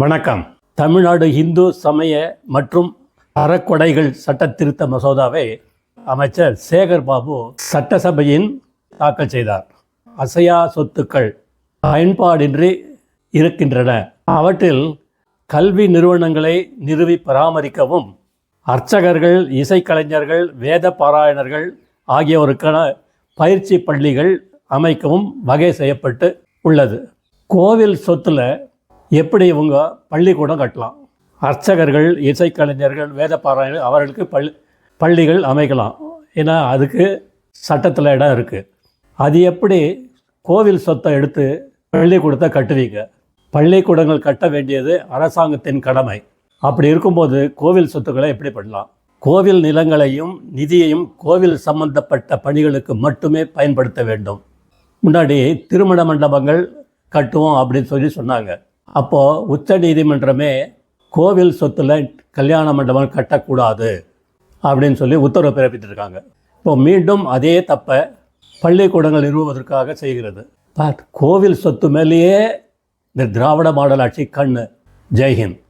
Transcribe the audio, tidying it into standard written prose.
வணக்கம். தமிழ்நாடு இந்து சமய மற்றும் அறக்கொடைகள் சட்ட திருத்த மசோதாவை அமைச்சர் சேகர் பாபு சட்டசபையின் தாக்கல் செய்தார். அசையா சொத்துக்கள் பயன்பாடின்றி இருக்கின்றன. அவற்றில் கல்வி நிறுவனங்களை நிறுவி பராமரிக்கவும் அர்ச்சகர்கள், இசைக்கலைஞர்கள், வேத பாராயணர்கள் ஆகியோருக்கான பயிற்சி பள்ளிகள் அமைக்கவும் வகை செய்யப்பட்டு உள்ளது. கோவில் சொத்தில் எப்படி இவங்க பள்ளிக்கூடம் கட்டலாம், அர்ச்சகர்கள், இசைக்கலைஞர்கள், வேத பாராயணர்கள் அவர்களுக்கு பள்ளிகள் அமைக்கலாம். ஏன்னா அதுக்கு சட்டத்தில் இடம் இருக்குது. அது எப்படி கோவில் சொத்தை எடுத்து பள்ளிக்கூடத்தை கட்டுவீங்க? பள்ளிக்கூடங்கள் கட்ட வேண்டியது அரசாங்கத்தின் கடமை. அப்படி இருக்கும்போது கோவில் சொத்துக்களை எப்படி பண்ணலாம்? கோவில் நிலங்களையும் நிதியையும் கோவில் சம்பந்தப்பட்ட பணிகளுக்கு மட்டுமே பயன்படுத்த வேண்டும். முன்னாடி திருமண மண்டபங்கள் கட்டுவோம் அப்படின்னு சொன்னாங்க. அப்போது உச்ச நீதிமன்றமே கோவில் சொத்தில் கல்யாண மண்டபம் கட்டக்கூடாது அப்படின்னு உத்தரவு பிறப்பித்திருக்காங்க. இப்போது மீண்டும் அதே தப்பை பள்ளிக்கூடங்கள் நிறுவுவதற்காக செய்கிறது. கோவில் சொத்து மேலேயே இந்த திராவிட மாடல் ஆட்சி கண்ணு. ஜெய்ஹிந்த்.